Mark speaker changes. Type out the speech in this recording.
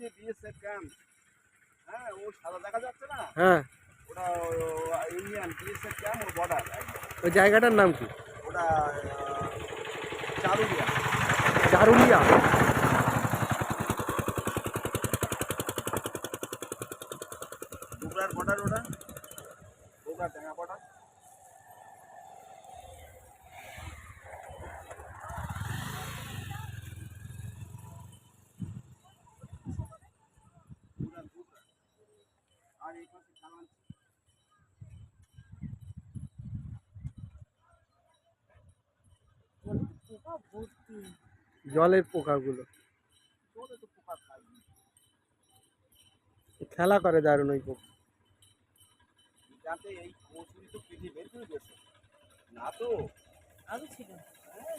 Speaker 1: যে BSF camp, হ্যাঁ ও সাদা দেখা যাচ্ছে না,
Speaker 2: হ্যাঁ
Speaker 1: ওটা ইন্ডিয়ান বিএসএফ ক্যাম্প ও বর্ডার।
Speaker 2: ওই জায়গাটার নাম কি?
Speaker 1: ওটা চারুলিয়া।
Speaker 2: জারুলিয়া।
Speaker 1: বগুড়ার বর্ডার, ওটা বগুড়ার ডাঙ্গা বর্ডার। আর এই পাশে খালান পোকা ভর্তি,
Speaker 2: জলের পোকাগুলো
Speaker 1: জলে তো পোকা খাই।
Speaker 2: খেলা করে দারুণ ওই পোকা।
Speaker 1: যাতে এই কচুরি তো কেটে বের করে দিয়েছে না তো,
Speaker 3: আলু ছিল।
Speaker 1: হ্যাঁ